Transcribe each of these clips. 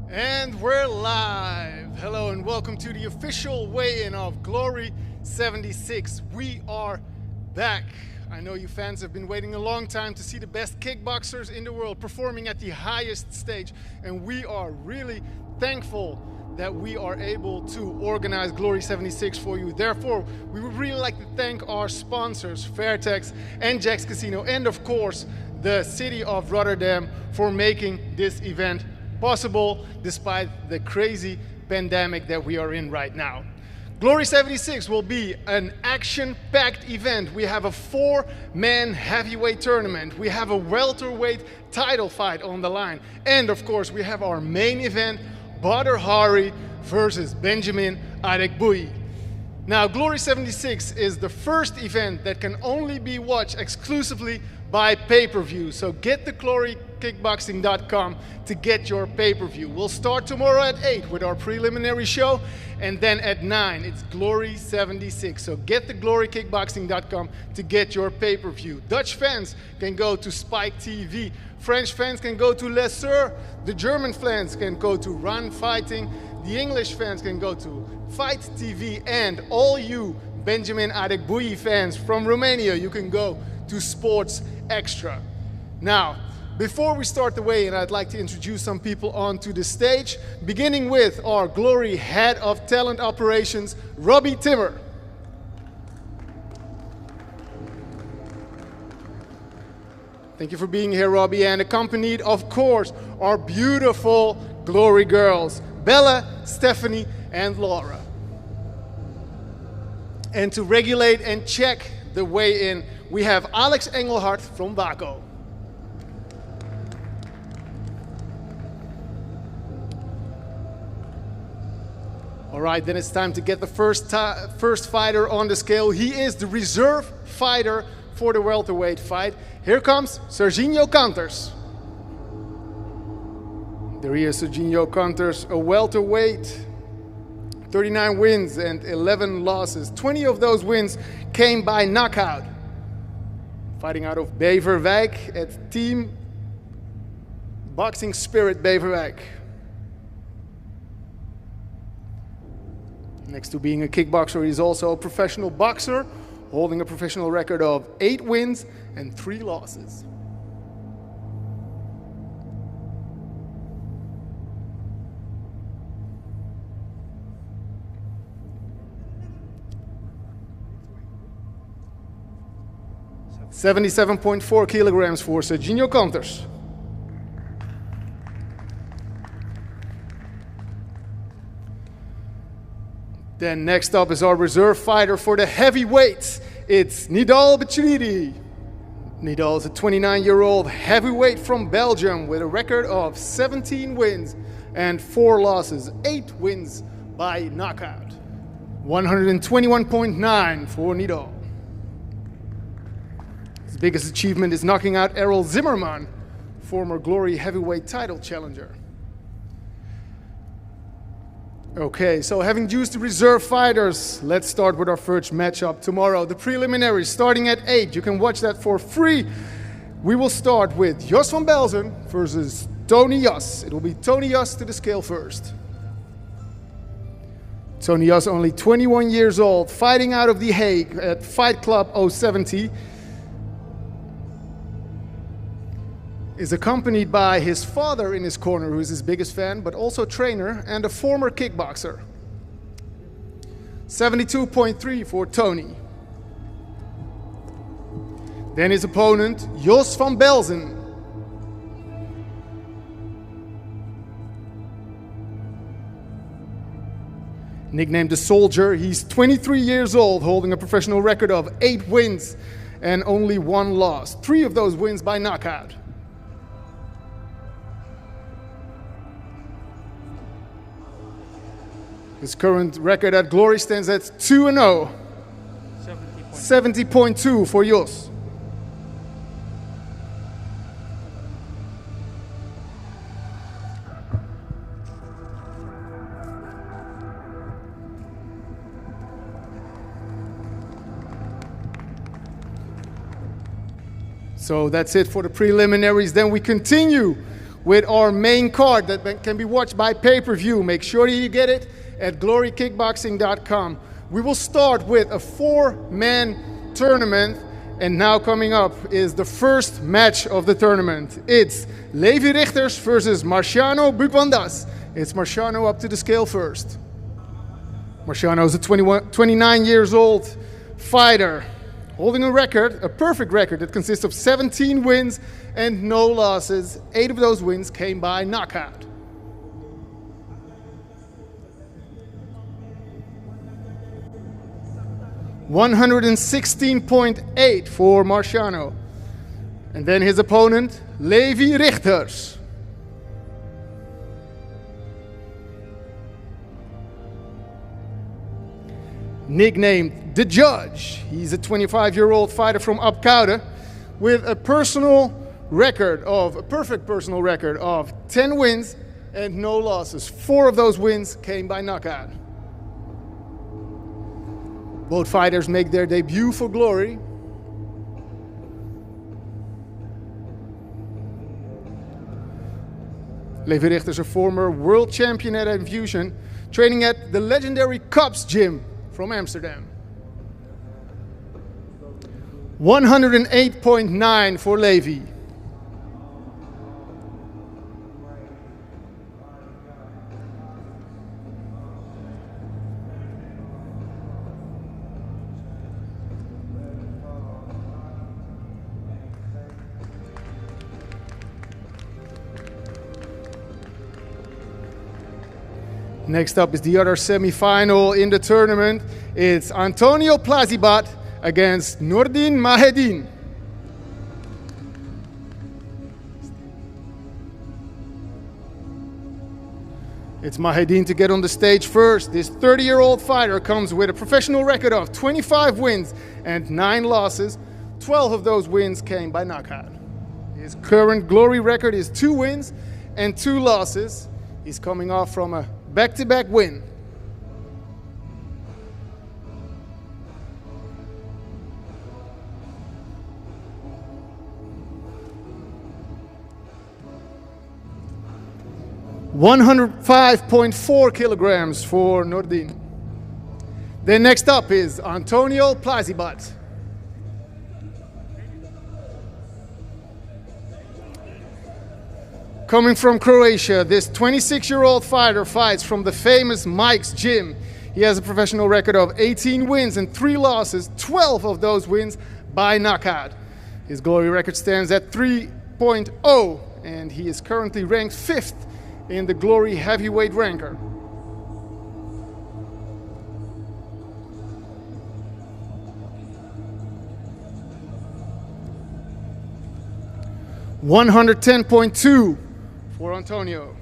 And we're live. Hello and welcome to the official weigh-in of Glory 76. We are back. I know you fans have been waiting a long time to see the best kickboxers in the world performing at the highest stage, and we are really thankful that we are able to organize Glory 76 for you. Therefore, we would really like to thank our sponsors, Fairtex and Jack's Casino, and of course, the city of Rotterdam for making this event possible despite the crazy pandemic that we are in right now. Glory 76 will be an action-packed event. We have a 4-man heavyweight tournament. We have a welterweight title fight on the line. And of course, we have our main event, Hari versus Benjamin Adekbuyi. Now, Glory 76 is the first event that can only be watched exclusively by pay-per-view. So get to glorykickboxing.com to get your pay-per-view. We'll start tomorrow at 8 with our preliminary show, and then at 9 it's Glory 76. So get to glorykickboxing.com to get your pay-per-view. Dutch fans can go to Spike TV. French fans can go to Les Sœurs. The German fans can go to Run Fighting. The English fans can go to Fight TV. And all you Benjamin Adekbuyi fans from Romania, you can go to Sports Extra. Now, before we start the weigh-in, I'd like to introduce some people onto the stage, beginning with our Glory Head of Talent Operations, Robbie Timmer. Thank you for being here, Robbie, and accompanied, of course, our beautiful Glory girls, Bella, Stephanie, and Laura. And to regulate and check the weigh-in, we have Alex Engelhardt from Waco. All right, then it's time to get the first fighter on the scale. He is the reserve fighter for the welterweight fight. Here comes Serginho Canters. There he is, Serginho Canters, a welterweight. 39 wins and 11 losses. 20 of those wins came by knockout. Fighting out of Beverwijk at Team Boxing Spirit Beverwijk. Next to being a kickboxer, he's also a professional boxer, holding a professional record of 8 wins and 3 losses. $77.4 kilograms for Serginho Canters. Then next up is our reserve fighter for the heavyweights. It's Nidal Bachiridi. Nidal is a 29-year-old heavyweight from Belgium with a record of 17 wins and 4 losses, 8 wins by knockout. 121.9 for Nidal. His biggest achievement is knocking out Errol Zimmerman, former Glory heavyweight title challenger. Okay, so having used the reserve fighters, let's start with our first matchup tomorrow. The preliminaries starting at 8. You can watch that for free. We will start with Jos van Belzen versus Tony Jos. It will be Tony Jos to the scale first. Tony Jos, only 21 years old, fighting out of The Hague at Fight Club 070. Is accompanied by his father in his corner, who is his biggest fan, but also trainer and a former kickboxer. 72.3 for Tony. Then his opponent, Jos van Belzen. Nicknamed the Soldier, he's 23 years old, holding a professional record of 8 wins and only 1 loss. 3 of those wins by knockout. His current record at Glory stands at 2-0. 70.2 for Jos. So that's it for the preliminaries. Then we continue with our main card that can be watched by pay-per-view. Make sure you get it at glorykickboxing.com. We will start with a 4-man tournament, and now coming up is the first match of the tournament. It's Levi Richters versus Marciano Bribandas. It's Marciano up to the scale first. Marciano is a 29 years old fighter, holding a record, a perfect record that consists of 17 wins and no losses. 8 of those wins came by knockout. $116.8 for Marciano. And then his opponent, Levi Richters. Nicknamed The Judge. He's a 25-year-old fighter from Apkoude with a perfect personal record of 10 wins and no losses. 4 of those wins came by knockout. Both fighters make their debut for Glory. Levi Richters, a former world champion at Infusion, training at the legendary Cups gym from Amsterdam. 108.9 for Levi. Next up is the other semi-final in the tournament. It's Antonio Plazibot against Nordin Mahedin. It's Mahedin to get on the stage first. This 30-year-old fighter comes with a professional record of 25 wins and 9 losses. 12 of those wins came by knockout. His current Glory record is 2 wins and 2 losses. He's coming off from a back-to-back win. $105.4 kilograms for Nordin. Then next up is Antonio Plazibot. Coming from Croatia, this 26-year-old fighter fights from the famous Mike's Gym. He has a professional record of 18 wins and 3 losses, 12 of those wins by knockout. His Glory record stands at 3.0, and he is currently ranked 5th in the Glory heavyweight ranker. $110.2 for Antonio.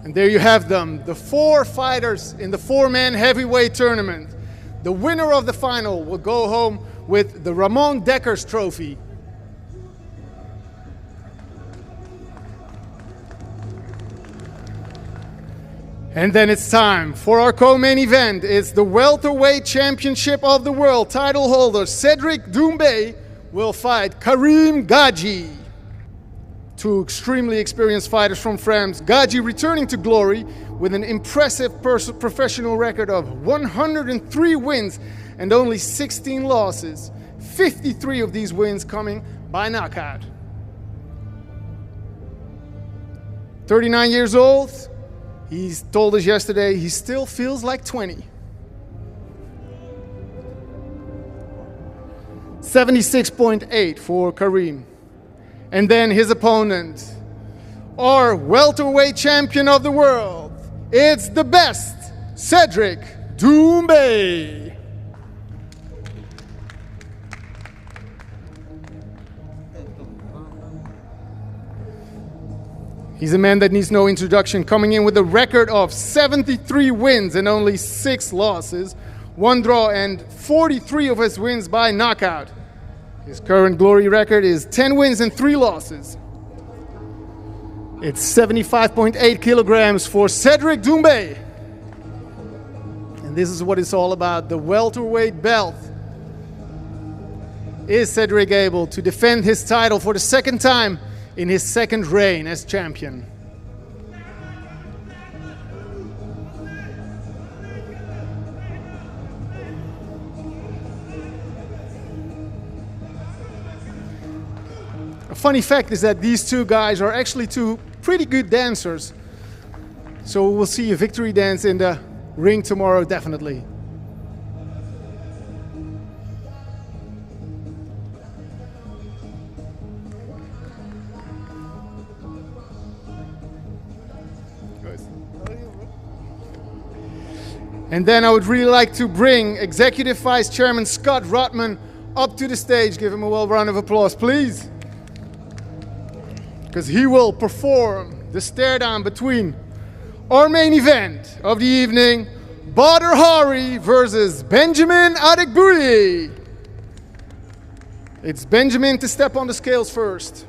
And there you have them, the 4 fighters in the 4-man heavyweight tournament. The winner of the final will go home with the Ramon Dekkers Trophy. And then it's time for our co-main event. It's the Welterweight Championship of the World. Title holder Cedric Doombay will fight Karim Gadji. 2 extremely experienced fighters from France. Gadji returning to Glory with an impressive professional record of 103 wins and only 16 losses. 53 of these wins coming by knockout. 39 years old. He's told us yesterday he still feels like 20. 76.8 for Karim. And then his opponent, our welterweight champion of the world. It's the best, Cedric Doombay. He's a man that needs no introduction, coming in with a record of 73 wins and only 6 losses, 1 draw, and 43 of his wins by knockout. His current Glory record is 10 wins and 3 losses. It's 75.8 kilograms for Cedric Doombay. And this is what it's all about, the welterweight belt. Is Cedric able to defend his title for the second time in his second reign as champion? A funny fact is that these two guys are actually two pretty good dancers. So we'll see a victory dance in the ring tomorrow, definitely. And then I would really like to bring Executive Vice Chairman Scott Rodman up to the stage. Give him a well round of applause, please. Because he will perform the stare down between our main event of the evening, Badr Hari versus Benjamin Adegbuyi. It's Benjamin to step on the scales first.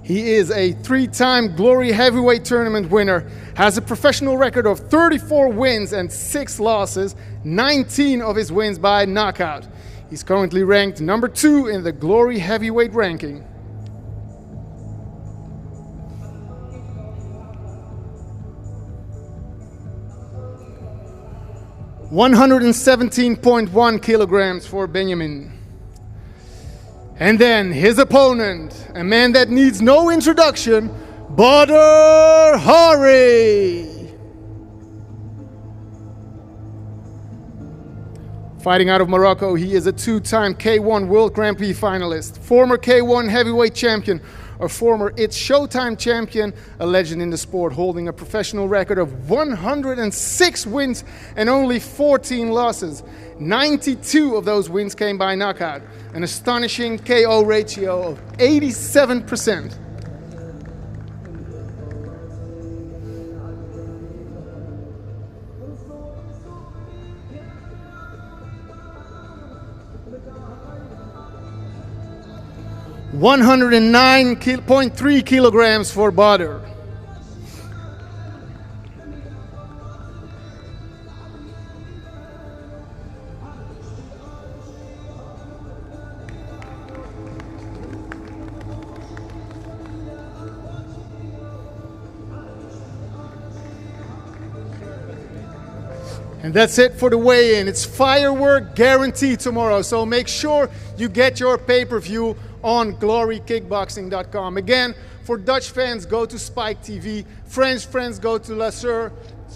He is a three-time Glory Heavyweight Tournament winner, has a professional record of 34 wins and 6 losses, 19 of his wins by knockout. He's currently ranked number 2 in the Glory Heavyweight ranking. $117.1 kilograms for Beniamin. And then his opponent, a man that needs no introduction, Badr Hari. Fighting out of Morocco, he is a 2-time K1 World Grand Prix finalist, former K1 heavyweight champion, a former It's Showtime champion, a legend in the sport, holding a professional record of 106 wins and only 14 losses. 92 of those wins came by knockout, an astonishing KO ratio of 87%. $109.3 kilograms for Badr. And that's it for the weigh-in. It's firework guaranteed tomorrow, so make sure you get your pay-per-view on glorykickboxing.com. Again, for Dutch fans, go to Spike TV. French fans, go to La Sur.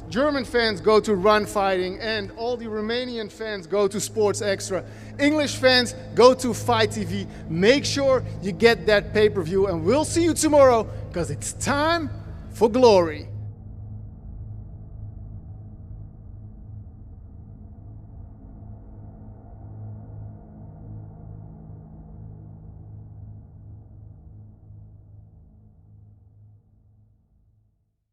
German fans, go to Run Fighting. And all the Romanian fans, go to Sports Extra. English fans, go to Fight TV. Make sure you get that pay-per-view, and we'll see you tomorrow, because it's time for glory.